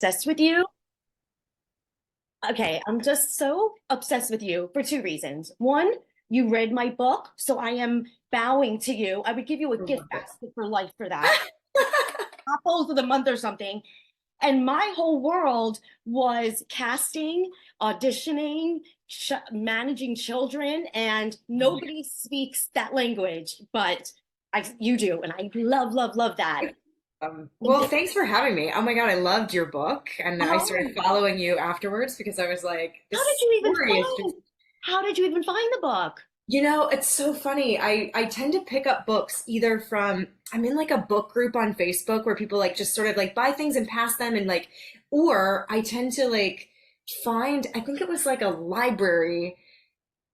obsessed with you. Okay, I'm just so obsessed with you for two reasons. One, you read my book, so I am bowing to you. I would give you a I gift love it. basket for life for that. Apples of the month or something. And my whole world was casting, auditioning, managing children, and nobody speaks that language, but you do, and I love, love, love that. And Well, thanks for having me. Oh my God, I loved your book, and I started oh, following you afterwards because I was like, how did this you even story is just, find? How did you even find the book? it's so funny. I tend to pick up books either from I'm in like a book group on Facebook where people like just sort of like buy things and pass them and like, or I tend to like find, I think it was like a library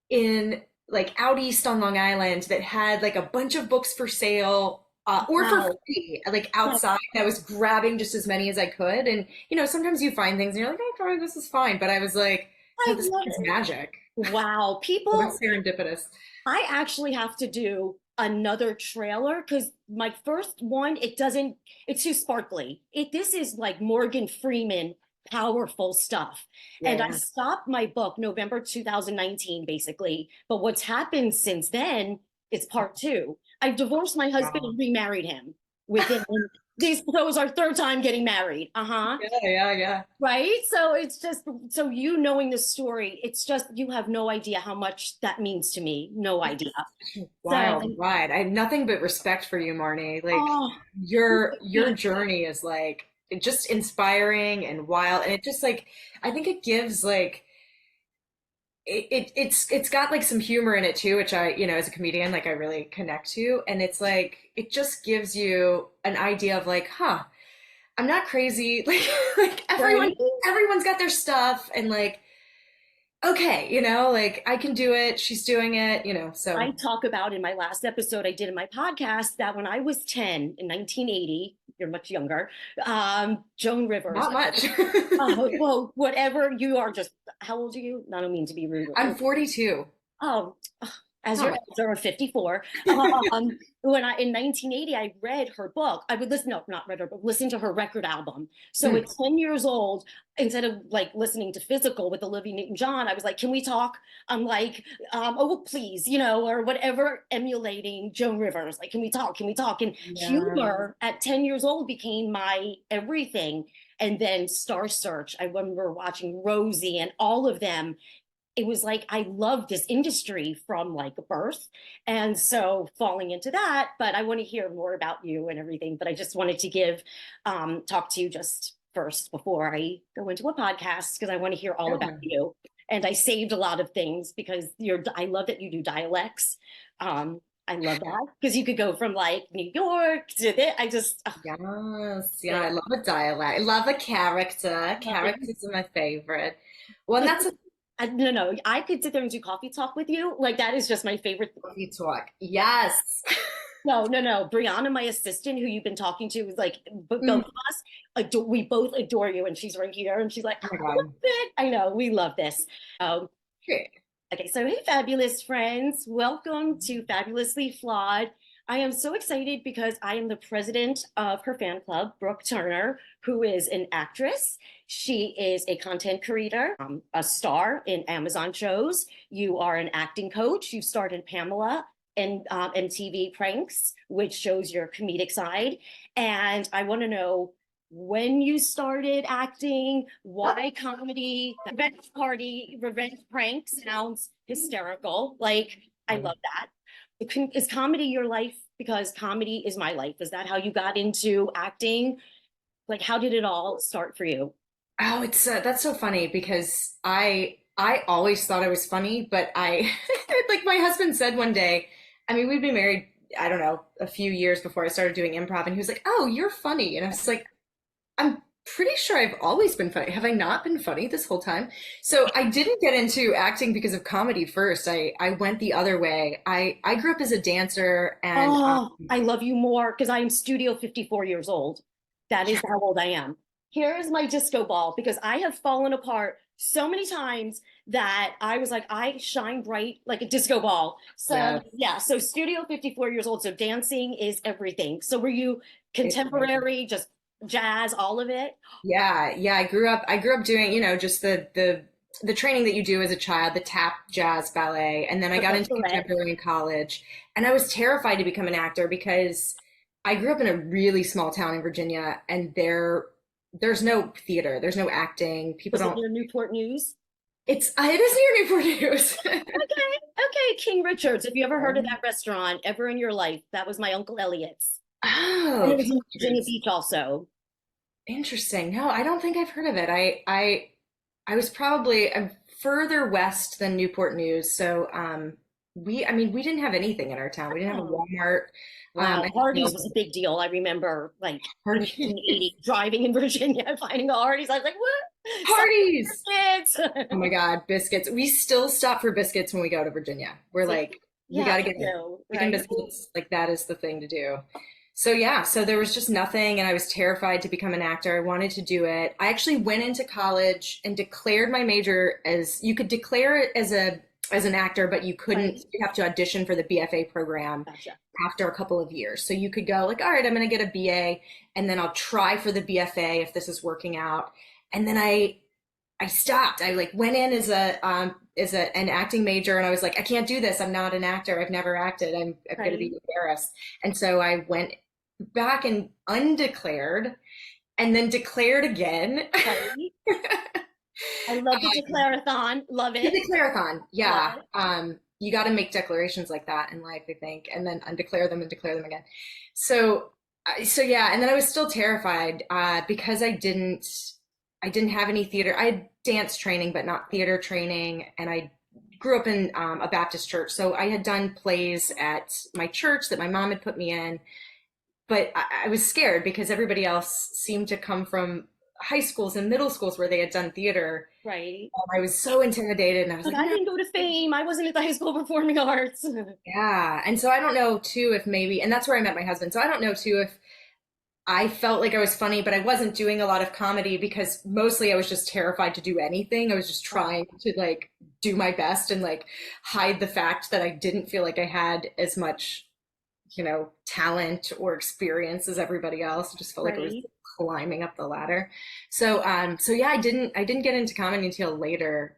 in like out east on Long Island that had like a bunch of books for sale or for Wow. free, like outside. I was grabbing just as many as I could. And, sometimes you find things and you're like, oh, probably this is fine. But I was like, I no, this love is it. magic. Wow. Well, People, that's serendipitous. I actually have to do another trailer because my first one, it's too sparkly. This is like Morgan Freeman, powerful stuff. And I Yeah. stopped my book November 2019, basically. But what's happened since then is part two. I divorced my husband Wow. and remarried him within these, that was our third time getting married. Uh-huh. Yeah, yeah, yeah. Right? So it's just, so you knowing the story, it's just, you have no idea how much that means to me. No idea. So, Wild ride. I have nothing but respect for you, Marni. Like oh, your journey is like just inspiring and wild. And it just like I think it gives like it's got like some humor in it too, which I, as a comedian, like I really connect to. And it's like it just gives you an idea of like, huh, I'm not crazy. Like right. everyone's got their stuff and like, okay, like I can do it, she's doing it, I so talk about in my last episode I did in my podcast that when I was 10 in 1980, you're much younger, Joan Rivers, not much. well, whatever you are, just how old are you? I don't mean to be rude. I'm 42. Oh, as Not your much. elder of 54. When I in 1980 I read her book. I would listen, no, not read her, but listen to her record album. So at Mm. 10 years old, instead of like listening to Physical with Olivia Newton-John, I was like, can we talk? I'm like, oh please, or whatever, emulating Joan Rivers. Like, can we talk? Can we talk? And Yeah. humor at 10 years old became my everything. And then Star Search, I remember watching Rosie and all of them. It was like I loved this industry from like birth, and so falling into that. But I want to hear more about you and everything, but I just wanted to talk to you just first before I go into a podcast because I want to hear all about Yeah. you. And I saved a lot of things because I love that you do dialects. I love that because you could go from like New York to this. Yes. Yeah, Yeah. I love a dialect. I love a character. Characters are my favorite. Well, and that's a No, no, I could sit there and do coffee talk with you. Like that is just my favorite. coffee talk. Yes. No, no, no. Brianna, my assistant, who you've been talking to, is like both Mm. of us we both adore you, and she's right here, and she's like, Oh my I love God. it. I know we love this. Um, Great. okay, so hey, fabulous friends, welcome to Fabulously Flawed. I am so excited because I am the president of her fan club, Brooke Turner, who is an actress. She is a content creator, a star in Amazon shows. You are an acting coach. You starred in Pamela and MTV Pranks, which shows your comedic side. And I want to know when you started acting, why comedy, revenge party, revenge prank sounds hysterical. Like, I love that. Is comedy your life? Because comedy is my life. Is that how you got into acting? Like, how did it all start for you? Oh, it's that's so funny because I always thought I was funny, but I like my husband said one day, I mean, we'd been married, I don't know, a few years before I started doing improv, and he was like, "Oh, you're funny." And I was like, I'm pretty sure I've always been funny. Have I not been funny this whole time? So I didn't get into acting because of comedy first. I went the other way. I grew up as a dancer and Oh, I love you more because I am Studio 54 years old. That is yeah, how old I am. Here is my disco ball because I have fallen apart so many times that I was like, I shine bright like a disco ball. So, yeah, yeah, so Studio 54 years old. So, dancing is everything. So, were you it was. contemporary, just jazz, all of it. Yeah, yeah. I grew up doing, just the training that you do as a child, the tap, jazz, ballet, and then I The got into bachelorette. contemporary in college. And I was terrified to become an actor because I grew up in a really small town in Virginia, and there's no theater, there's no acting. People Was it don't. near Newport News? It is near Newport News. Okay, okay, King Richard's. If you ever heard of that restaurant ever in your life, that was my Uncle Elliot's. And Oh, it was King in Virginia Richards. Beach also. Interesting. No, I don't think I've heard of it. I was probably further west than Newport News, so I mean, we didn't have anything in our town. We didn't have a Oh, Walmart. wow. I didn't Hardee's know was a big deal. I remember like in parties. 1980 driving in Virginia and finding a Hardee's. I was like, what? Parties. Oh Kids. my God, biscuits. We still stop for biscuits when we go to Virginia. We're See, like, we yeah, got to to get do, chicken right? biscuits. Like that is the thing to do. So yeah, so there was just nothing, and I was terrified to become an actor. I wanted to do it. I actually went into college and declared my major as you could declare it as an actor, but you couldn't. Right. You have to audition for the BFA program Gotcha. after a couple of years. So you could go like, all right, I'm going to get a BA, and then I'll try for the BFA if this is working out. And then I stopped. I like went in as an acting major, and I was like, I can't do this. I'm not an actor. I've never acted. I'm going to Right. be embarrassed. And so I went back and undeclared, and then declared again. Right. I love the declarathon. Love The it. declarathon, Love yeah. it. You got to make declarations like that in life, I think, and then undeclare them and declare them again. So, so yeah, and then I was still terrified because I didn't have any theater. I had dance training, but not theater training, and I grew up in a Baptist church, so I had done plays at my church that my mom had put me in, but I was scared because everybody else seemed to come from high schools and middle schools where they had done theater. Right. I was so intimidated, and I was Like like, I no. didn't go to fame. I wasn't at the high school performing arts. Yeah. And so I don't know too if maybe, and that's where I met my husband. So I don't know too if I felt like I was funny, but I wasn't doing a lot of comedy because mostly I was just terrified to do anything. I was just trying to like do my best and like hide the fact that I didn't feel like I had as much, talent or experience as everybody else. I just felt like I was Right. climbing up the ladder. So yeah, I didn't get into comedy until later.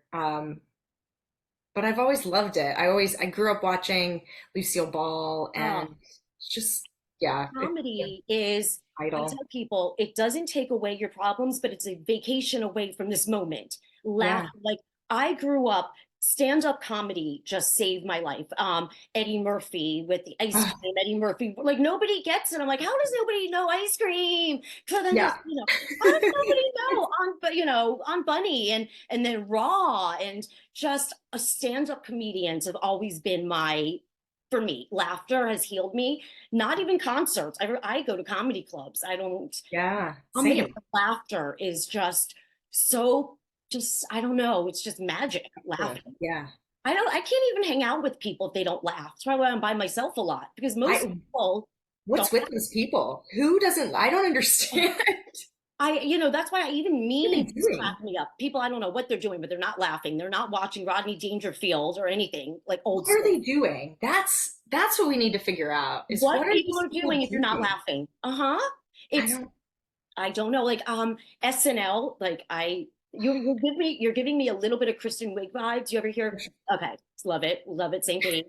But I've always loved it. I grew up watching Lucille Ball, Oh, and it's just, yeah, it's comedy is, I idol. tell people, it doesn't take away your problems, but it's a vacation away from this moment. Laugh, Yeah. like I grew up, stand-up comedy just saved my life. Eddie Murphy with the ice Ah, cream, Eddie Murphy, like nobody gets it. I'm like, how does nobody know ice cream? But then there's, yeah. how does nobody know on, but on Bunny and then Raw and just a stand-up comedians have always been my, for me, laughter has healed me. Not even concerts. I go to comedy clubs. I don't, Yeah. comedy Same. laughter is just so, just, I don't know. It's just magic Cool. laughing. Yeah. I can't even hang out with people if they don't laugh. That's why I'm by myself a lot because most I people don't. What's with those people? Who doesn't, I don't understand. That's why I even What are they memes doing? crack me up. People, I don't know what they're doing, but they're not laughing. They're not watching Rodney Dangerfield or anything like old What are school. they doing? That's what we need to figure out is what What are people these are people doing if you're not doing? laughing. Uh-huh. I It's, don't I don't know, like SNL, like you're giving me a little bit of Kristen Wiig vibes. You ever hear? Okay, love it, same page.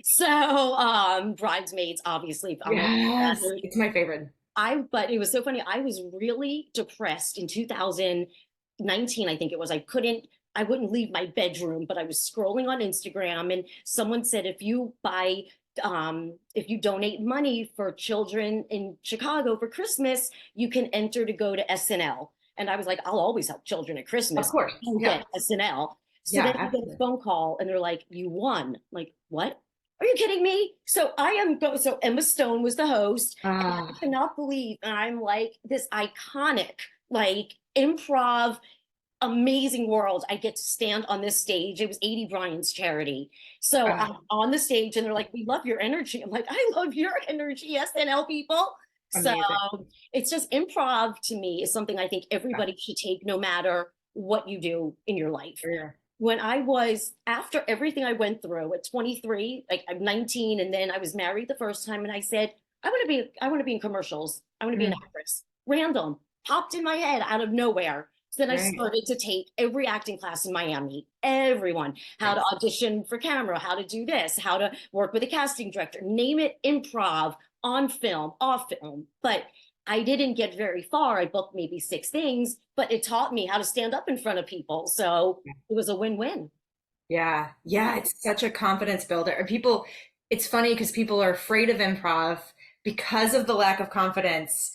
So Bridesmaids, obviously, I'm all that Yes, mood. it's my favorite. But it was so funny. I was really depressed in 2019, I think it was. I wouldn't leave my bedroom, but I was scrolling on Instagram and someone said if you donate money for children in Chicago for Christmas, you can enter to go to SNL. And I was like, I'll always help children at Of Christmas. course. You Yeah. get SNL. So Yeah, then I get a absolutely. phone call and they're like, you won. I'm like, what? Are you kidding me? So Emma Stone was the host, and I Ah, cannot believe, and I'm like this iconic, like improv, amazing world. I get to stand on this stage. It was 80 Bryan's charity. So ah, I'm on the stage and they're like, we love your energy. I'm like, I love your energy, SNL people. So amazing. it's just improv to me is something I think Yeah, everybody should take no matter what you do in your life. career. When I was, after everything I went through at 23, like I'm 19, and then I was married the first time, and I said, I want to be in commercials. I want to be an Mm, actress. Random. popped in my head out of nowhere. So then I Right. started to take every acting class in Miami, everyone, how to Nice. audition for camera, how to do this, how to work with a casting director, name it, improv, on film, off film. But I didn't get very far. I booked maybe 6 things, but it taught me how to stand up in front of people. So it was a win-win. Yeah. Yeah. It's such a confidence builder. And people, it's funny because people are afraid of improv because of the lack of confidence,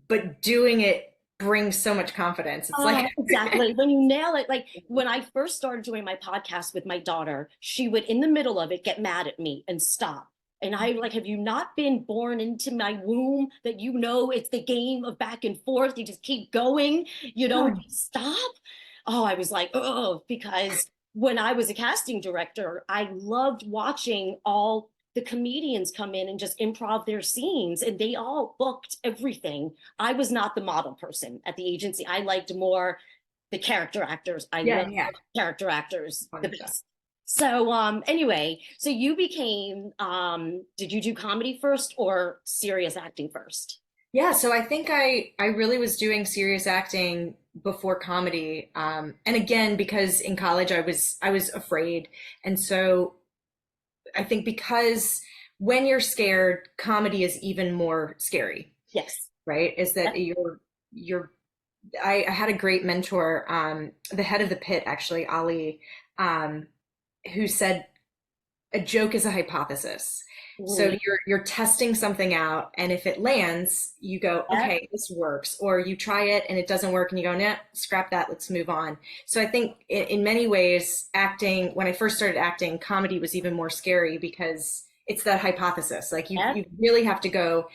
but doing it brings so much confidence. It's like, Oh, exactly. When you nail it, like when I first started doing my podcast with my daughter, she would, in the middle of it, get mad at me and stop. And I like, have you not been born into my womb that you know it's the game of back and forth? You just keep going, you don't stop. Oh, I was like, oh, because when I was a casting director, I loved watching all the comedians come in and just improv their scenes, and they all booked everything. I was not the model person at the agency. I liked more the character actors. I yeah, love yeah. character actors the 100%. best. So anyway, so you became did you do comedy first or serious acting first? Yeah, so I think I really was doing serious acting before comedy. And again, because in college I was afraid. And so I think because when you're scared, comedy is even more scary, Yes. right? Is that Yep. you're I had a great mentor, the head of the pit actually, Ali, um, who said a joke is a hypothesis. So Mm, you're testing something out, and if it lands, you go, yep. okay, this works. Or you try it and it doesn't work, and you go, nah, scrap that, let's move on. So I think in many ways, acting, when I first started acting, comedy was even more scary because it's that hypothesis. Like Yep. you really have to go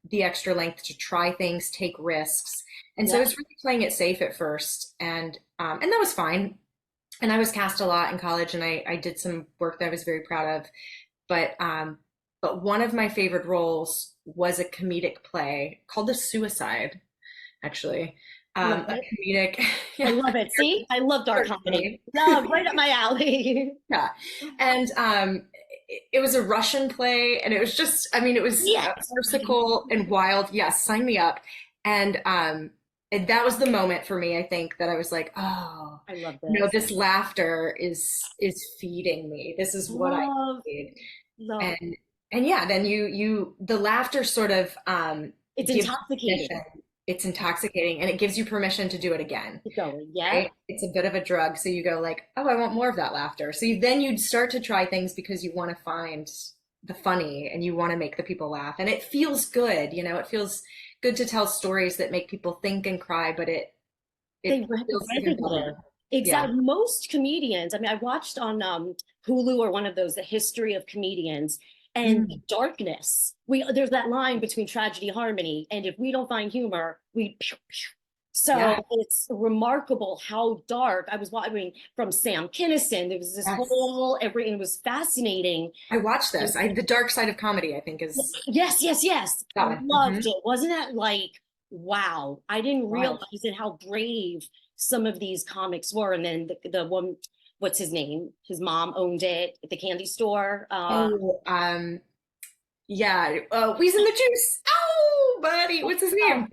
the extra length to try things, take risks. And so Yep. it's really playing it safe at first, and that was fine. And I was cast a lot in college, and I did some work that I was very proud of. But one of my favorite roles was a comedic play called The Suicide, actually. Love A it. comedic, I yeah, love it. See, I love dark short comedy. name. Love, right up my alley. Yeah. And it was a Russian play, and it was just, I mean, it was Yes. farcical and wild. Yes, sign me up. And that was the moment for me, I think, that I was like, oh, I love you know, this. this laughter is feeding me. This is what I Love, need. love. And yeah, then the laughter sort of It's gives you permission. intoxicating. It's intoxicating, and it gives you permission to do it again, Keep going. Yep. right? It's a bit of a drug, so you go like, oh, I want more of that laughter. So then you'd start to try things because you want to find the funny and you want to make the people laugh, and it feels good. You know, it feels good to tell stories that make people think and cry, but They it feels even resonate. better. Yeah. Exactly. Most comedians, I mean, I watched on Hulu or one of those, the history of comedians and the Mm, darkness. There's that line between tragedy, harmony, and if we don't find humor, we pew, pew. yeah. So it's remarkable how dark. I was watching from Sam Kinison. There was this Yes. whole every, and it was fascinating. I watched this. The dark side of comedy, I think, is Yes, yes, yes. that one. Loved it. Wasn't that like, wow? I didn't realize Wild. it how brave some of these comics were. And then the one, what's his name? His mom owned it at the candy store. Oh, yeah. Wheeze in the juice. Oh, buddy, what's his Oh, name?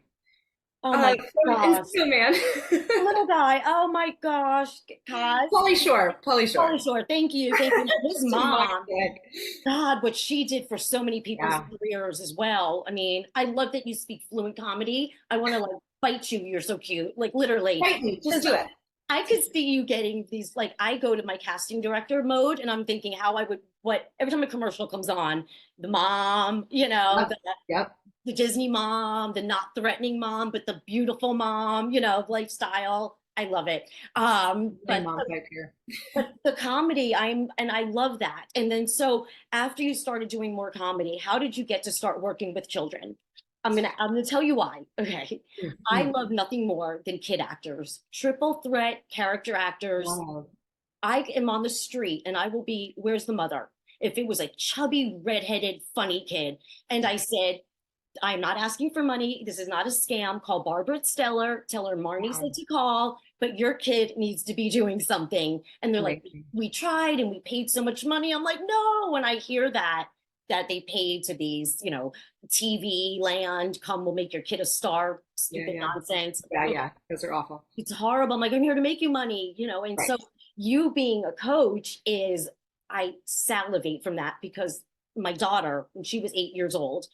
oh my From gosh. Man. Little guy. Oh my gosh. Cos. Pauly Shore. Pauly Shore. Holy short. Thank you. Thank you. His To my mom. dick. God, what she did for so many people's Yeah. careers as well. I mean, I love that you speak fluent comedy. I want to like bite you. You're so cute. Like literally. Fight me. Just Because do it. I could see you getting these, like I go to my casting director mode and I'm thinking how I would what every time a commercial comes on, the mom, Yep. Yep. the Disney mom, the not threatening mom, but the beautiful mom, lifestyle. I love it. Same But mom type here. the comedy, and I love that. And then so after you started doing more comedy, how did you get to start working with children? I'm gonna tell you why. Okay. I Mhm. love nothing more than kid actors, triple threat character actors. Wow. I am on the street and I will be, where's the mother? If it was a chubby, redheaded, funny kid, and I said, I'm not asking for money. This is not a scam. Call Barbara Stellar. Tell her Marni Wow. said to call, but your kid needs to be doing something. And they're like, Amazing. we tried and we paid so much money. I'm like, no. When I hear that, that they paid to these, TV land, come, we'll make your kid a star, Yeah, stupid yeah. nonsense. Yeah, yeah. Those are awful. It's horrible. I'm like, I'm here to make you money, and Right. so you being a coach is, I salivate from that because my daughter, when she was 8 years old,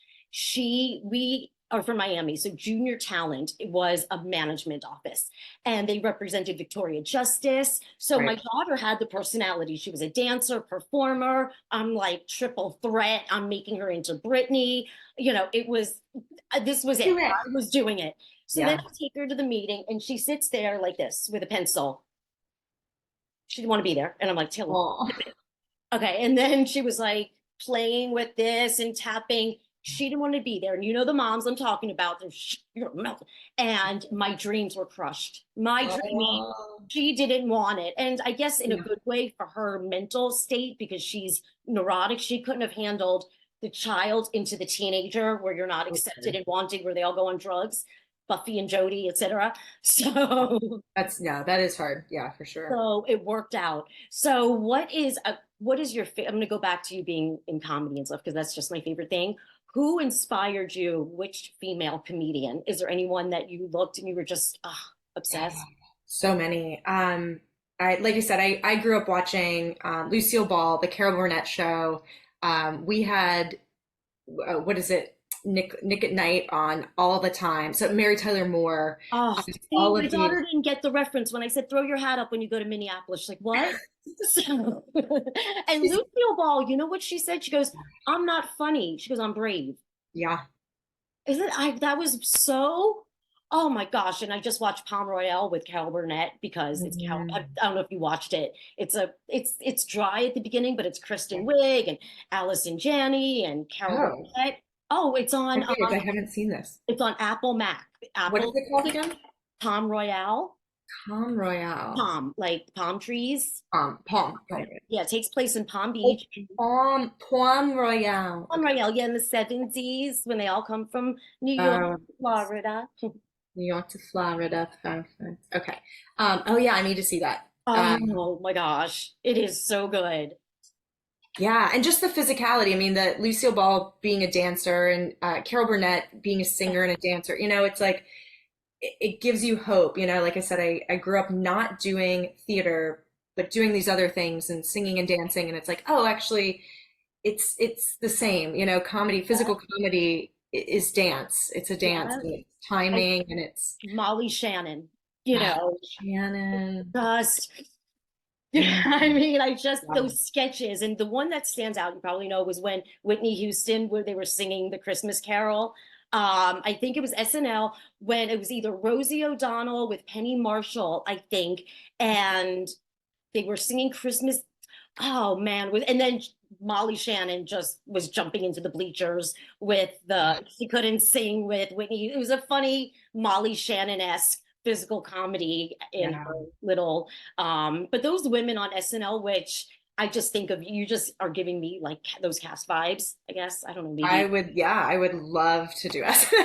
we are from Miami. So Junior Talent, it was a management office and they represented Victoria Justice. So my Right. daughter had the personality. She was a dancer, performer. I'm like triple threat. I'm making her into Britney. This was it. Do it. I was doing it. So then Yeah. I take her to the meeting and she sits there like this with a pencil. She didn't want to be there. And I'm like, Taylor, Oh. okay. And then she was like playing with this and tapping. She didn't want to be there. And the moms I'm talking about, you're melting. And my dreams were crushed. Oh. She didn't want it. And I guess in a Yeah. good way for her mental state, because she's neurotic, she couldn't have handled the child into the teenager where you're not accepted Okay. and wanted, where they all go on drugs, Buffy and Jody, etc. So That's yeah, that is hard. Yeah, for sure. so it worked out. So what is your I'm going to go back to you being in comedy and stuff because that's just my favorite thing. Who inspired you? Which female comedian? Is there anyone that you looked and you were just obsessed? So many. I like I said, I grew up watching Lucille Ball, the Carol Burnett show. We had what is it? Nick at Night on all the time. So Mary Tyler Moore, Oh, see, all my of these. daughter didn't get the reference when I said throw your hat up when you go to Minneapolis. She's like, what? So, and She's- Lucille Ball, you know what she said? She goes, I'm not funny. She goes, I'm brave. yeah. Isn't I that was so oh my gosh. And I just watched Palm Royale with Carol Burnett because it's Carol. I Mhm. don't know if you watched it. It's dry at the beginning, but it's Yeah. Kristen Wiig and Allison Janney and Carol Oh, Burnett. Oh, it's on okay. I haven't seen this. Apple Mac. What is Apple it called again? Palm Royale. Palm Royale. Palm, like palm trees. Palm. Yeah, it takes place in Palm Oh, Beach. Palm Royale. Palm Okay. Royale, yeah, in the 70s when they all come from New York, Uh, Florida. New York to Florida. Perfect. Okay. Oh yeah, I need to see that. Oh my gosh, it is so good. Yeah, and just the physicality. I mean, the Lucille Ball being a dancer and Carol Burnett being a singer and a dancer. It's like it gives you hope. Like I said, I grew up not doing theater, but doing these other things and singing and dancing, and it's like, oh, actually, it's the same. Comedy, physical comedy is dance. It's a dance, Yeah. and it's And timing, and it's Molly Shannon, oh, Shannon. just, Mm, I mean, I just, yeah. those sketches. And the one that stands out, you probably know, was when Whitney Houston, where they were singing the Christmas Carol. I think it was SNL when it was either Rosie O'Donnell with Penny Marshall, I think, and they were singing Christmas. Oh man, and then Molly Shannon just was jumping into the bleachers with she couldn't sing with Whitney. It was a funny Molly Shannon-esque physical comedy in Yeah. her little but those women on SNL, which I just think of, you just are giving me like those cast vibes, I guess. I don't know, maybe. Yeah, I would love to do SNL.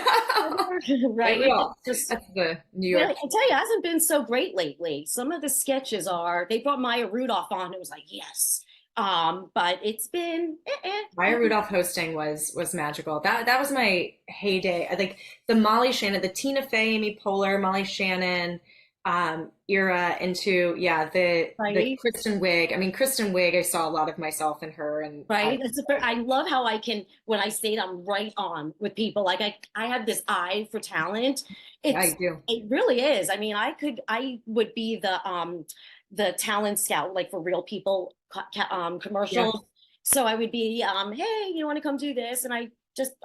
Right, Right. we It's all. just, That's the New well, I York. tell you, it hasn't been so great lately. Some of the sketches are, they brought Maya Rudolph on. It was like, yes. But it's been Maya Rudolph hosting was magical. That was my heyday. I think the Molly Shannon, the Tina Fey, Amy Poehler, Molly Shannon era into yeah the right. Kristen Wiig. I mean Kristen Wiig. I saw a lot of myself in her, and Right. I love how I can, when I say it, I'm right on with people. Like I have this eye for talent. yeah, I do. It really is. I mean, I would be the talent scout, like for real people, Yeah, commercials. So I would be, hey, you want to come do this? And I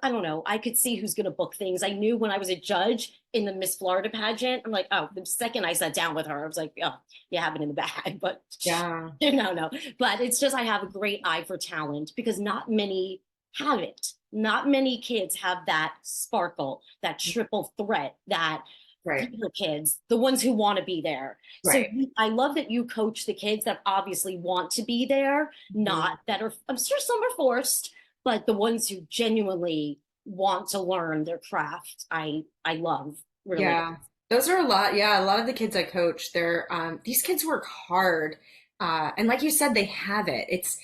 don't know, I could see who's going to book things. I knew when I was a judge in the Miss Florida pageant, I'm like, oh, the second I sat down with her, I was like, oh, you have it in the bag, but yeah, no. But it's just, I have a great eye for talent because not many have it. Not many kids have that sparkle, that triple threat, that right, theater kids, the ones who want to be there. So right. I love that you coach the kids that obviously want to be there, Mhm. not that are, I'm sure some are forced, but the ones who genuinely want to learn their craft, I love really. Yeah, those are a lot. Yeah, a lot of the kids I coach, these kids work hard, and like you said, they have it. It's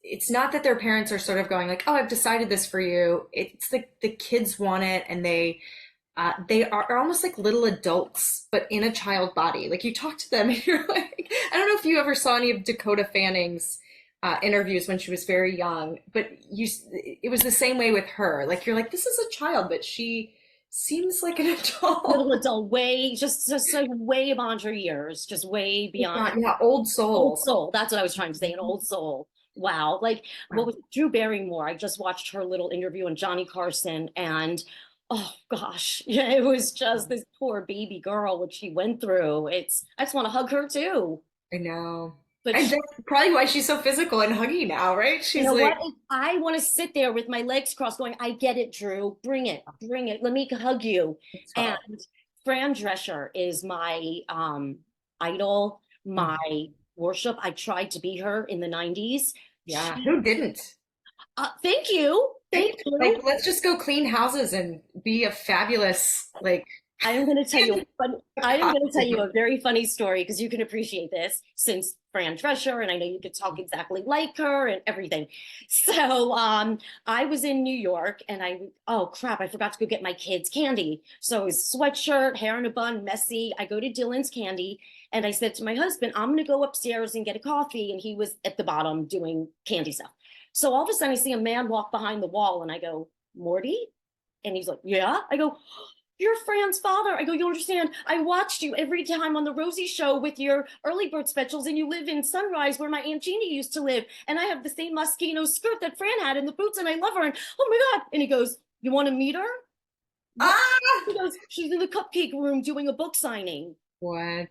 it's not that their parents are sort of going like, "Oh, I've decided this for you." It's like the kids want it, and they are almost like little adults, but in a child body. Like you talk to them, and you're like, I don't know if you ever saw any of Dakota Fanning's interviews when she was very young, but it was the same way with her. Like you're like, this is a child, but she seems like an Little adult. adult, way just like way beyond her years, just way beyond. Yeah, old Old soul. soul. That's what I was trying to say. An old soul. Wow. Like what Wow. was it? Drew Barrymore? I just watched her little interview on Johnny Carson, and oh gosh, yeah, it was just this poor baby girl, what she went through. I just want to hug her too. I know. But And she, that's probably why she's so physical and huggy now, right? you She's know like, what? I want to sit there with my legs crossed, going, I get it, Drew. Bring it, bring it. Let me hug you. it's And tough. Fran Drescher is my idol, my Mhm. worship. I tried to be her in the 90s. Yeah, She who didn't? thank you. Right? Thank you. Like, let's just go clean houses and be a fabulous, like, I am going to tell you, but I am going to tell you costume. a very funny story because you can appreciate this since Fran Drescher, and I know you could talk exactly like her and everything. So I was in New York, and oh crap, I forgot to go get my kids candy. So it was sweatshirt, hair in a bun, messy. I go to Dylan's Candy, and I said to my husband, I'm going to go upstairs and get a coffee, and he was at the bottom doing candy stuff. So all of a sudden, I see a man walk behind the wall, and I go, Morty? And he's like, yeah. I go, you're Fran's father. I go, you understand? I watched you every time on the Rosie show with your early bird specials, and you live in Sunrise where my Aunt Jeannie used to live. And I have the same Moschino skirt that Fran had and the boots, and I love her. And oh my God. And he goes, you want to meet her? What? Ah! He goes, she's in the cupcake room doing a book signing. What?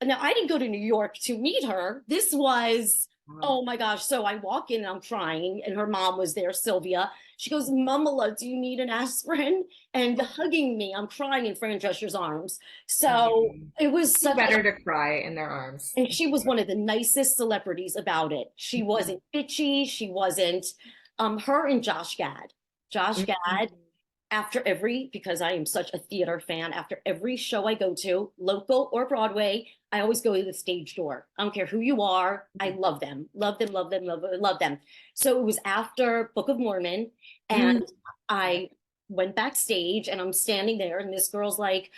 Now I didn't go to New York to meet her. This was, Wow. oh my gosh. So I walk in and I'm crying, and her mom was there, Sylvia. She goes, Mamala, do you need an aspirin? And hugging me, I'm crying in Fran Drescher's arms. So Amazing. it was Who such a, better to cry in their arms? and she was one of the nicest celebrities about it. She Mhm. wasn't bitchy. She wasn't, her and Josh Gad. Josh Gad, Mhm. after every, because I am such a theater fan, after every show I go to, local or Broadway, I always go to the stage door. I don't care who you are. I love them, love them, love them, love them. So it was after Book of Mormon, and Mhm. I went backstage, and I'm standing there, and this girl's like,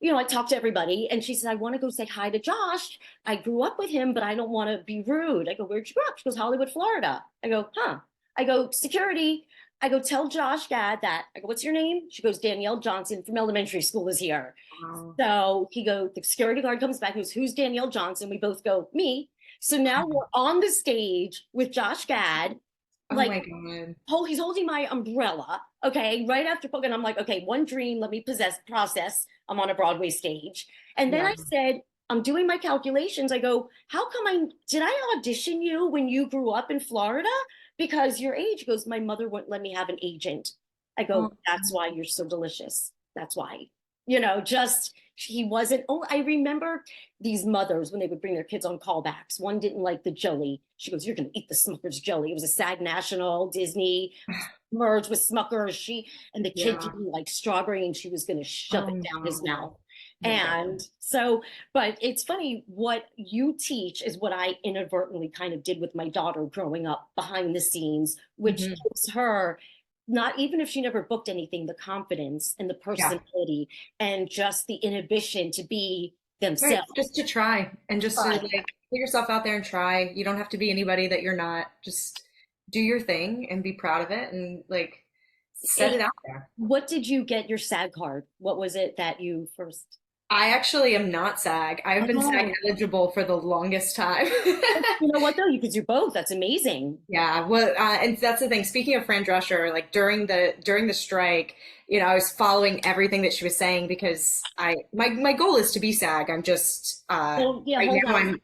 I talked to everybody, and she said, I want to go say hi to Josh. I grew up with him, but I don't want to be rude. I go, where'd you grow up? She goes, Hollywood, Florida. I go, huh. I go, security. I go, tell Josh Gad that. I go, what's your name? She goes, Danielle Johnson from elementary school is here. Wow. So the security guard comes back, goes, who's Danielle Johnson? We both go, me. So now we're on the stage with Josh Gad, Oh like, my God. he's holding my umbrella. Okay, right after book, and I'm like, okay, one dream, let me process. I'm on a Broadway stage. And then Yeah. I said, I'm doing my calculations. I go, how come did I audition you when you grew up in Florida? Because your age. He goes, my mother wouldn't let me have an agent. I Oh, go, that's why you're so delicious. That's why. Just he wasn't. Oh, I remember these mothers when they would bring their kids on callbacks. One didn't like the jelly. She goes, you're going to eat the Smucker's jelly. It was a SAG National Disney merged with Smucker's. And the kid yeah. didn't like strawberry, and she was going to shove Oh it down his mouth. no. Oh my God. And so, but it's funny, what you teach is what I inadvertently kind of did with my daughter growing up behind the scenes, which Hmm. gives her, not even if she never booked anything, the confidence and the Yeah. personality and just the inhibition to be Right. themselves. Just to try and just to But like put yourself out there and try. You don't have to be anybody that you're not. Just do your thing and be proud of it and like set it, it out there. what did you get your SAG card? What was it that you first? I actually am not SAG. I've been SAG Oh, eligible for the longest time. you know what though? You could do both. That's amazing. Yeah, well, and that's the thing. Speaking of Fran Drescher, like during the strike, I was following everything that she was saying because my goal is to be SAG. I'm just Well, yeah, right hold now on. I'm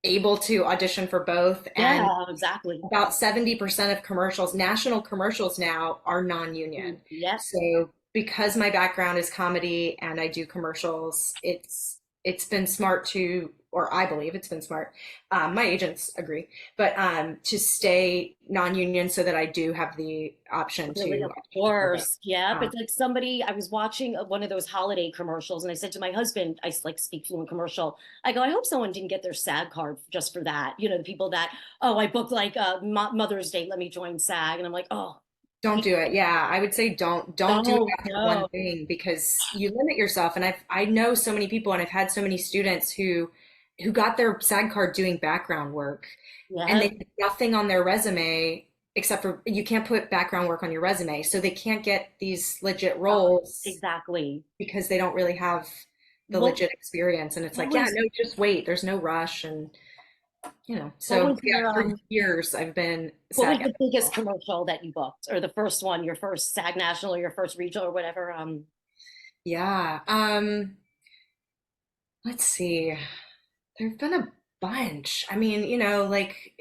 able to audition for both, and Yeah, exactly. about 70% of commercials, national commercials now, are non-union. Yep. So because my background is comedy and I do commercials, it's it's been smart to, or I believe it's been smart. My agents agree, but to stay non-union so that I do have the option Really, to of work. course. Yep. Um, It's like somebody, I was watching one of those holiday commercials and I said to my husband, I like speak fluent commercial. I go, I hope someone didn't get their SAG card just for that. You know, the people that, oh, I booked like Mother's Day, let me join SAG. And I'm like, oh, don't do people it. Yeah, I would say don't do it don't after one know. thing because you limit yourself. And I know so many people and I've had so many students who got their SAG card doing background work and they Yeah, have nothing on their resume except for you can't put background work on your resume. So they can't get these legit roles exactly. because they don't really have the What, legit experience. And it's what like, yeah, was, no, just wait. There's no rush. And, what so was yeah, your, for years I've been what was SAG. the biggest commercial that you booked or the first one, your first SAG National or your first regional or whatever? Yeah. Let's see. There've been a bunch. I mean, like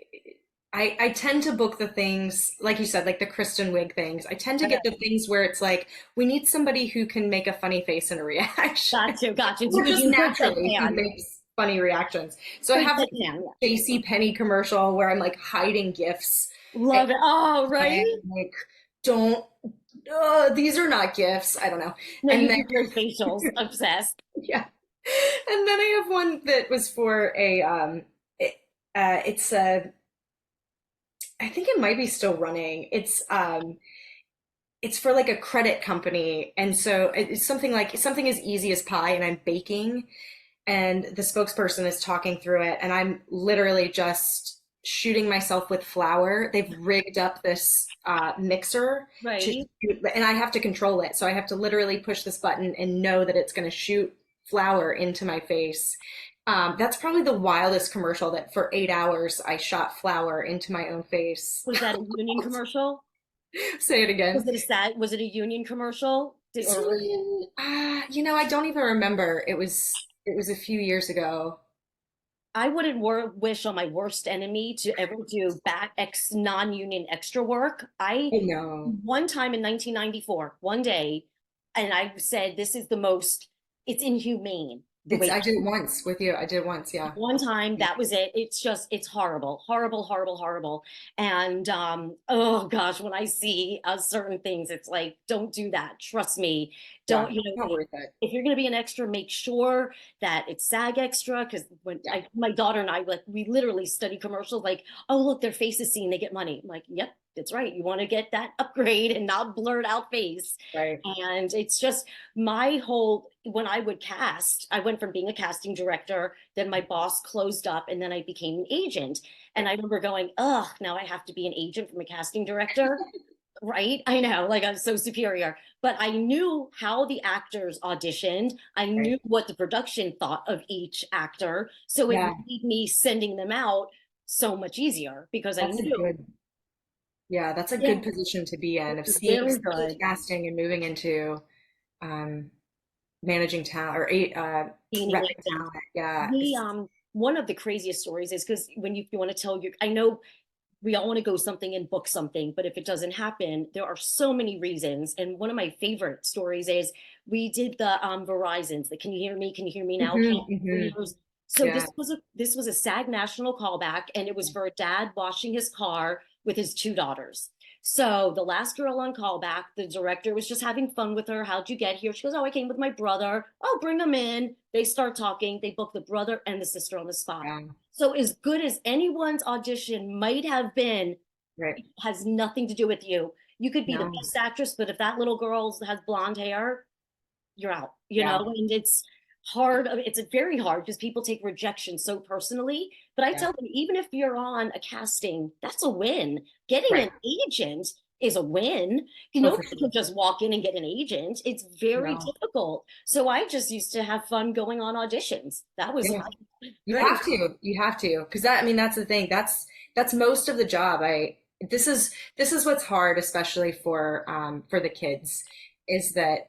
I tend to book the things, like you said, like the Kristen Wiig things. I tend to Okay. get the things where it's like we need somebody who can make a funny face and a reaction. Got you. So Or you just do good naturally who deadpan. makes funny reactions. So I Good have like deadpan. a JC Penney commercial where I'm like hiding gifts and Love it. Oh, right? I'm like, don't these are not gifts. I don't know. No, And you then do great facials. Obsessed. yeah. And then I have one that was for it's a I think it might be still running. It's for like a credit company. And so it's something like something as easy as pie and I'm baking and the spokesperson is talking through it and I'm literally just shooting myself with flour. They've rigged up this mixer to Right? and I have to control it. So I have to literally push this button and know that it's going to shoot flour into my face. That's probably the wildest commercial that for 8 hours I shot flour into my own face. Was that a union commercial? Say it again. Was it a union commercial? This Or one, I don't even remember. It was a few years ago. I wouldn't wish on my worst enemy to ever do back ex non-union extra work. I I know. one time in 1994, one day, and I said, this is the most, it's inhumane the It's way I did it once with you. I did it once, yeah. one time that was it. It's just it's horrible, horrible, horrible, horrible. And oh gosh, when I see certain things, it's like, don't do that, trust me. Yeah, Don't, not worth it. if you're going to be an extra, make sure that it's SAG extra. Because when Yeah. my daughter and I, like, we literally study commercials like, oh look, their face is seen, they get money. I'm like, yep, that's right, you want to get that upgrade and not blurred out face. Right. And it's just my whole, when I would cast, I went from being a casting director, then my boss closed up, and then I became an agent. And I remember going, ugh, now I have to be an agent from a casting director. Right? I know, like I'm so superior. But I knew how the actors auditioned. I Right. knew what the production thought of each actor. So it Yeah, made me sending them out so much easier because I that's a knew, good yeah, that's a yeah, good position to be in of very seeing good. casting and moving into um managing talent or Being an repping agent. talent. Yeah. The one of the craziest stories is because when you want to tell your, I know we all want to go something and book something, but if it doesn't happen, there are so many reasons. And one of my favorite stories is we did the Verizon's. The Can you hear me? Can you hear me now? Hmm, hmm. So Yeah. this was a SAG national callback, and it was for a dad washing his car with his two daughters. So the last girl on callback, the director was just having fun with her. How'd you get here? She goes, oh, I came with my brother. Oh, bring them in. They start talking. They book the brother and the sister on the spot. Yeah. So as good as anyone's audition might have been, Right. it has nothing to do with you. You could be the No. best actress, but if that little girl has blonde hair, you're out, Yeah. and it's hard. It's very hard because people take rejection so personally. But I Yeah. tell them, even if you're on a casting, that's a win. Getting Right. an agent is a win. Oh, for Nobody sure. can just walk in and get an agent. It's very No. difficult. So I just used to have fun going on auditions. That was Yeah. my You thing. have to. You have to. Because that, I mean, that's the thing. That's most of the job. This is what's hard, especially for the kids, is that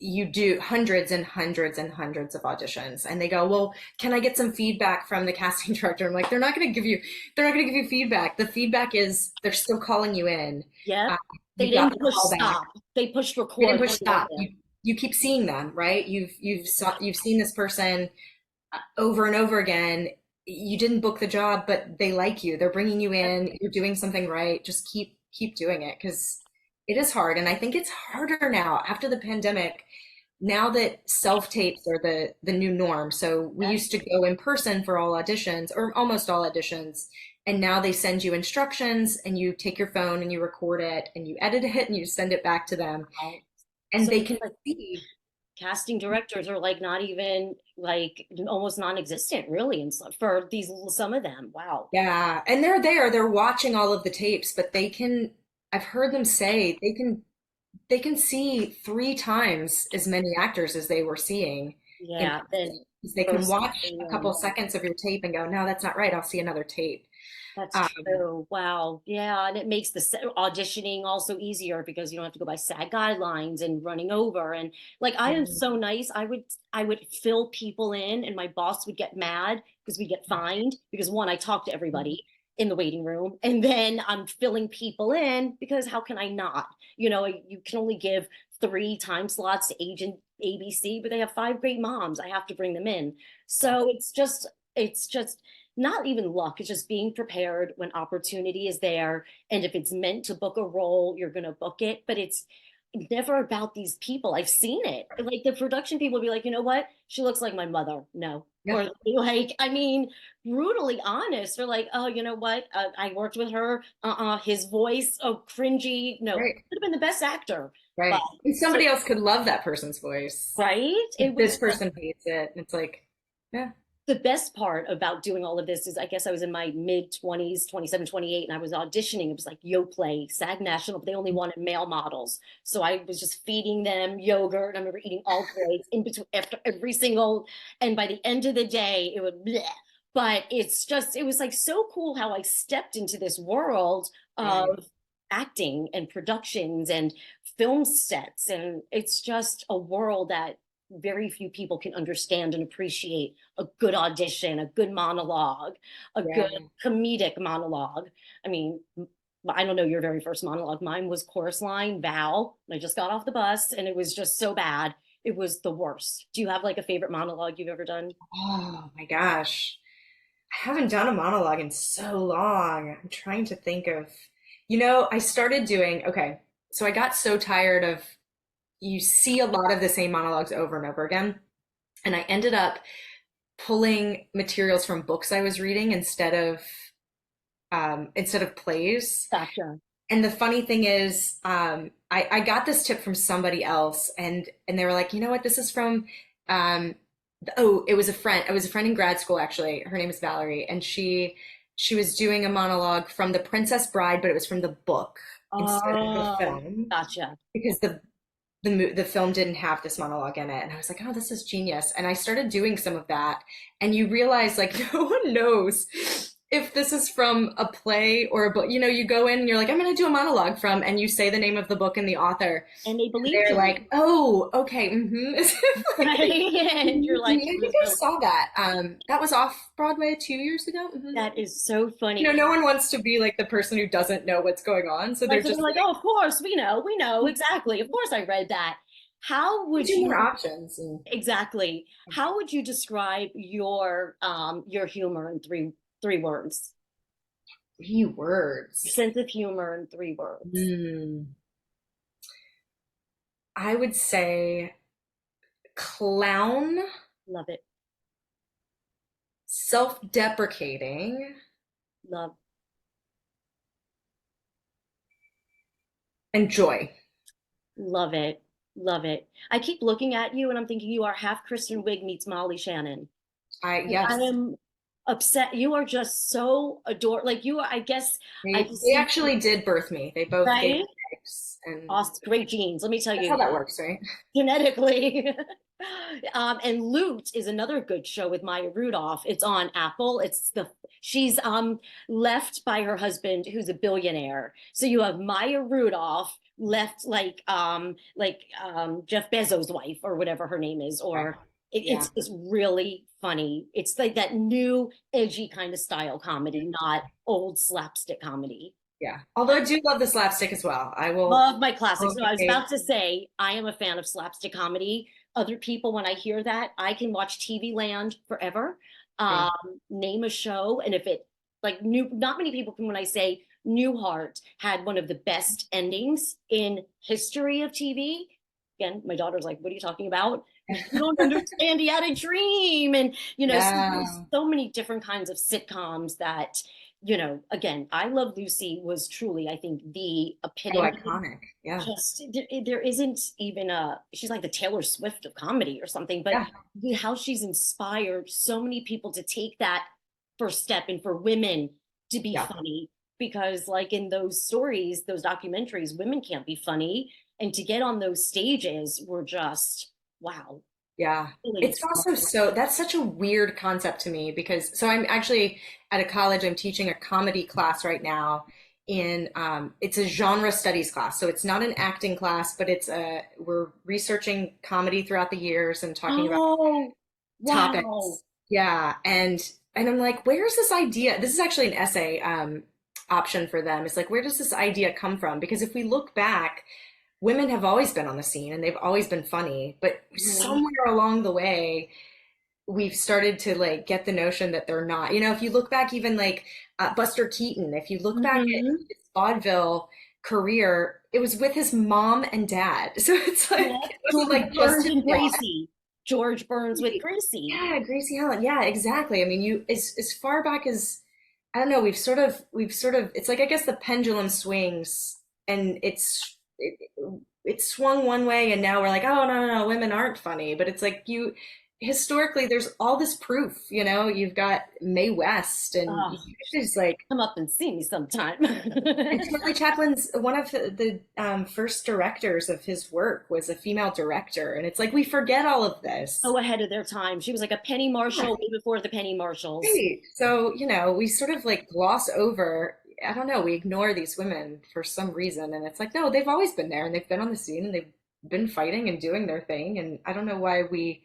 you do hundreds and hundreds and hundreds of auditions and they go, well, can I get some feedback from the casting director? I'm like, they're not going to give you feedback. The feedback is they're still calling you in. Yep. Uh, They you got didn't the push call back. stop. They pushed You didn't record. push stop. You you keep seeing them, right? You've seen this person over and over again. You didn't book the job, but they like you. They're bringing you in. You're doing something right. Just keep doing it because it is hard. And I think it's harder now after the pandemic. Now that self tapes are the new norm. So we used to go in person for all auditions or almost all auditions. And now they send you instructions and you take your phone and you record it and you edit it and you send it back to them Wow. and So they it's can like see. casting directors are like not even like almost non-existent really and stuff for these some of them. Wow. Yeah, and they're there, they're watching all of the tapes, but I've heard them say they can see 3 times as many actors as they were seeing in Yeah, then person. 'Cause they can personally, watch a couple seconds of your tape and go, no, that's not right. I'll see another tape. that's Um, true. Wow. Yeah, and it makes the auditioning also easier because you don't have to go by SAG guidelines and running over. And like I am yeah, so nice. I would fill people in, and my boss would get mad because we get fined because one, I talk to everybody in the waiting room, and then I'm filling people in because how can I not? You can only give 3 time slots to agent ABC, but they have 5 great moms. I have to bring them in. So it's just not even luck. It's just being prepared when opportunity is there. And if it's meant to book a role, you're going to book it. But it's never about these people. I've seen it. Like the production people will be like, you know what? She looks like my mother. No. yeah, Or like, I mean, brutally honest. They're like, oh, you know what? I worked with her. His voice, oh, cringy. No, right, could have been the best actor. But right. And so, somebody else could love that person's voice. right? It If was this person hates it, it's like, yeah, the best part about doing all of this is I guess I was in my mid 20s, 27, 28, and I was auditioning. It was like Yoplait, SAG National, but they only wanted male models. So I was just feeding them yogurt. I remember eating all grades in between after every single, and by the end of the day, it would bleh. But it was like so cool how I stepped into this world right, of acting and productions and film sets. And it's just a world that very few people can understand and appreciate a good audition, a good monologue, a good yeah. comedic monologue. I mean, I don't know your very first monologue. Mine was chorus line, Val. I just got off the bus and it was just so bad. It was the worst. Do you have like a favorite monologue you've ever done? Oh my gosh. I haven't done a monologue in so long. I'm trying to think of, I started doing, okay, so I got so tired of, you see a lot of the same monologues over and over again. And I ended up pulling materials from books I was reading instead of plays. Gotcha. And the funny thing is, I got this tip from somebody else, and they were like, you know what, this is from, um, oh, it was a friend. It was a friend in grad school, actually. Her name is Valerie, and she was doing a monologue from The Princess Bride, but it was from the book instead of the Oh, film gotcha. because the film didn't have this monologue in it, and I was like, oh, this is genius. And I started doing some of that, and you realize like no one knows if this is from a play or a book. You go in and you're like, I'm going to do a monologue from, and you say the name of the book and the author, And they and believed they're in like, you, oh, okay, mm-hmm. right? And you're like, I it think was I really, saw that. That was off Broadway 2 years ago. that is so funny. No one wants to be like the person who doesn't know what's going on, so they're Right. So just they're like, like, oh, of course, we know exactly. Of course I read that. How would two more you options. And exactly, how would you describe your humor in three words? Your3 words. sense of humor in 3 words. Hmm. I would say clown, Love it. self-deprecating, Love, and joy. love it. Love it. I keep looking at you and I'm thinking you are half Kristen Wiig meets Molly Shannon. I Yes, am upset. You are just so adorable. Like you are, I guess I just they see you, actually did birth me. They both gave me right? eggs, and Awesome, great genes. Let me tell that's how you, that works, right? genetically. And Loot is another good show with Maya Rudolph. It's on Apple. She's left by her husband who's a billionaire. So you have Maya Rudolph left like Jeff Bezos' wife or whatever her name is, Okay. or Yeah. it's really funny. It's like that new edgy kind of style comedy, not old slapstick comedy. Yeah. Although I do love the slapstick as well. Love my I classics. will No, I was say, about to say I am a fan of slapstick comedy. Other people, when I hear that, I can watch TV Land forever. same. Name a show, and if it like new, not many people can. When I say Newhart had one of the best endings in history of TV. Again, my daughter's like, "What are you talking about? You don't understand. He had a dream." And so there's Yeah. so many different kinds of sitcoms that again, I Love Lucy was truly, I think, the Oh, epitome. iconic. Yeah. Just there isn't even she's like the Taylor Swift of comedy or something, but Yeah. how she's inspired so many people to take that first step and for women to be Yeah. funny because like in those stories, those documentaries, women can't be funny and to get on those stages were just wow, Yeah. really It's also inspiring. so, that's such a weird concept to me because, so I'm actually at a college, I'm teaching a comedy class right now it's a genre studies class. So it's not an acting class, but we're researching comedy throughout the years and talking about Oh, wow. topics. Yeah. And I'm like, where's this idea? This is actually an essay, option for them. It's like, where does this idea come from? Because if we look back, women have always been on the scene and they've always been funny, but Mhm. somewhere along the way, we've started to like get the notion that they're not. If you look back, even like Buster Keaton, if you look back at Mhm. his vaudeville career, it was with his mom and dad. So it's Yeah. like, it wasn't George like just Burns his and dad. Gracie. George Burns with Gracie. Yeah, Gracie Allen. Yeah, exactly. I mean, as far back as I don't know, we've sort of it's like I guess the pendulum swings and it swung one way and now we're like, oh no, no, no, women aren't funny. But it's like you historically there's all this proof, you've got Mae West and Oh, she's like come up and see me sometime. and Charlie Chaplin's one of the first directors of his work was a female director. And it's like we forget all of this. So ahead of their time. She was like a penny marshal way before the penny marshals. Right. So, we sort of like gloss over, I don't know, we ignore these women for some reason. And it's like, no, they've always been there and they've been on the scene and they've been fighting and doing their thing. And I don't know why we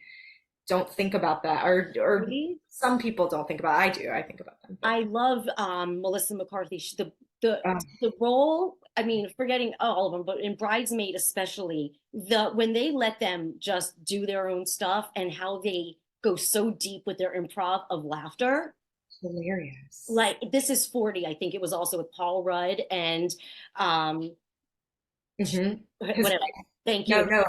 don't think about that or Really? some people don't think about it. I do. I think about them, but I love Melissa McCarthy. The uh, the role, I mean, forgetting all of them, but in Bridesmaid especially, when they let them just do their own stuff and how they go so deep with their improv of laughter. hilarious. Like This Is 40, I think it was also with Paul Rudd and um Hmm. His whatever. Thank no, you. no,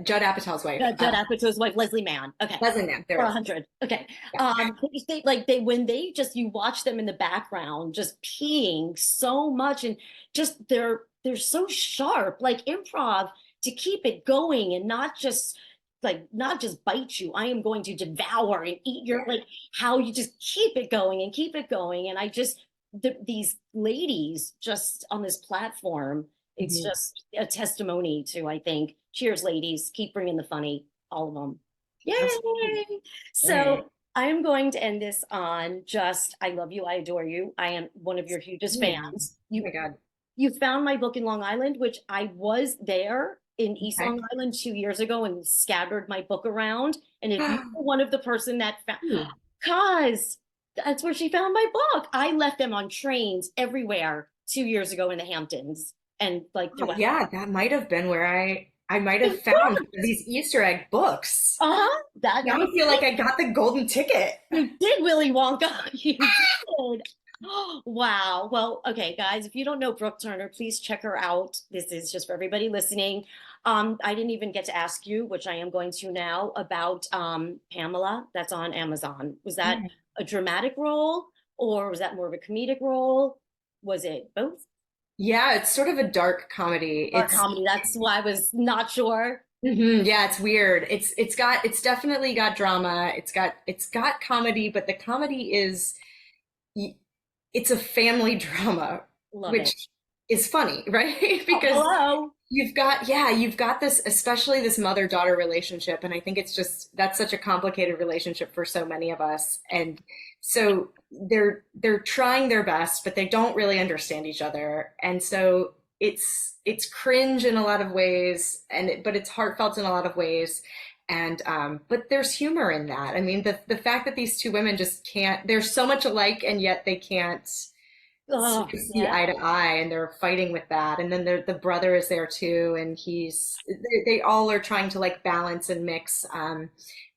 Judd Apatow's wife. Judd Apatow's wife, Leslie Mann. Okay. Leslie Mann, there For it a is. hundred. Okay. Yeah. When they just you watch them in the background just peeing so much and just they're so sharp. Like improv to keep it going and not just bite you. I am going to devour and eat your like how you just keep it going and keep it going. And these ladies just on this platform, it's Mhm. just a testimony to, I think, cheers, ladies, keep bringing the funny, all of them. Absolutely. Yay! Right. So I am going to end this on just I love you, I adore you. I am one of your hugest Yeah. fans. Oh my God. You found my book in Long Island, which I was there in East Okay. Long Island 2 years ago and scattered my book around. And if you were one of the person that found, Ooh. cause that's where she found my book. I left them on trains everywhere 2 years ago in the Hamptons and like Oh, throughout. yeah, that might have been where I might have found these Easter egg books. Uh-huh. That Now I feel like I got the golden ticket. You did, Willy Wonka. You did. Wow. Well, okay, guys, if you don't know Brooke Turner, please check her out. This is just for everybody listening. I didn't even get to ask you, which I am going to now, about Pamela that's on Amazon. Was that Mm. a dramatic role or was that more of a comedic role? Was it both? Yeah, it's sort of a dark comedy. Or comedy? That's why I was not sure. Yeah, it's weird. It's definitely got drama. It's got comedy, but the comedy is it's a family drama, Love it. which is funny, right? Oh, Because hello. you've got this, especially this mother-daughter relationship, and I think it's just that's such a complicated relationship for so many of us. And so they're trying their best, but they don't really understand each other. And so it's cringe in a lot of ways, but it's heartfelt in a lot of ways. And but there's humor in that. I mean, the fact that these two women just can't, they're so much alike, and yet they can't So Oh, you see yeah. eye to eye, and they're fighting with that. And then the brother is there too, and they all are trying to like balance and mix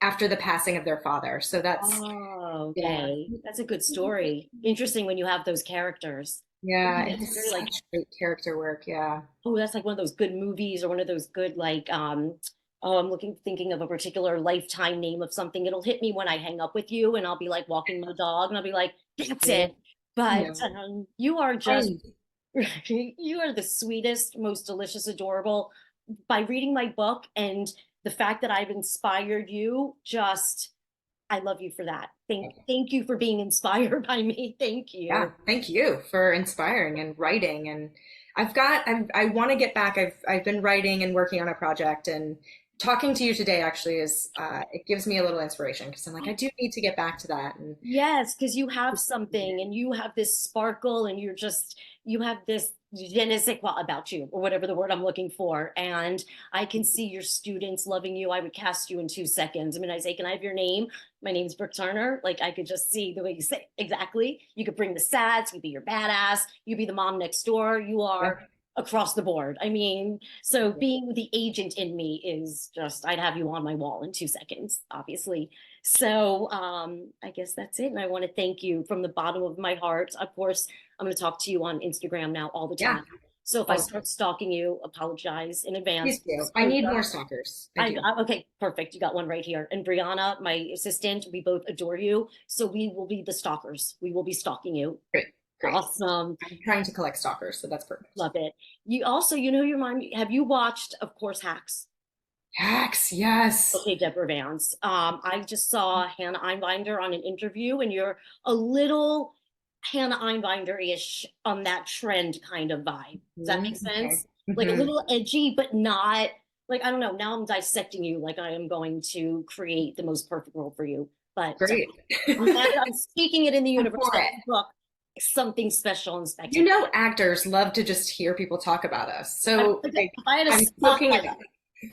after the passing of their father. So that's Oh, yeah, okay. That's a good story. Interesting when you have those characters. yeah. It That's very was like, such great character work. Yeah, oh, that's like one of those good movies or one of those good like oh, I'm thinking of a particular lifetime name of something. It'll hit me when I hang up with you and I'll be like walking my dog and I'll be like, that's yeah. it. But No, you are just I you are the sweetest, most delicious, adorable. By reading my book and the fact that I've inspired you, just I love you for that. Thank you for being inspired by me. Thank yeah. you. Thank you for inspiring and writing. And I want to get back. I've been writing and working on a project, and talking to you today actually is it gives me a little inspiration because I'm like I do need to get back to that. And Yes, because you have something and you have this sparkle and you have this je ne sais quoi about you or whatever the word I'm looking for. And I can see your students loving you. I would cast you in 2 seconds. I mean, I say, can I have your name? My name's Brooke Turner. Like I could just see the way you say it. Exactly. You could bring the stats, you could be your badass, you be the mom next door. You yeah, are across the board. I mean, so being the agent in me is just, I'd have you on my wall in 2 seconds, obviously. So I guess that's it. And I want to thank you from the bottom of my heart. Of course, I'm going to talk to you on Instagram now all the yeah. time. So if I Oh, start stalking you, apologize in please advance. do. I need more stalkers. I do. Okay, perfect. You got one right here. And Brianna, my assistant, we both adore you. So we will be the stalkers. We will be stalking you. Great, great. Awesome. I'm trying to collect stalkers, so that's perfect. Love it. You also, you know, your mom, have you watched, of course, Hacks? Hacks, yes. Okay, Deborah Vance. I just saw Hannah Einbinder on an interview, and you're a little Hannah Einbinder-ish on that trend kind of vibe. Does that make Okay. sense? Like a Hmm. little edgy, but not like I don't know. Now I'm dissecting you like I am going to create the most perfect role for you. But Great. I'm glad that I'm speaking it in the I'm universe for that it. you book something special and You spectacular. know, actors love to just hear people talk about us. So If like, I had a I'm soaking it spotlight, up.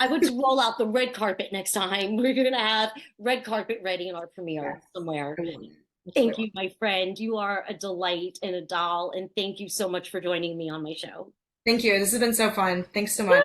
I would roll out the red carpet next time. We're gonna have red carpet ready in our Yes, premiere somewhere. I want it. That's what I Thank want. you, my friend. You are a delight and a doll, and thank you so much for joining me on my show. Thank you. This has been so fun. Thanks so much.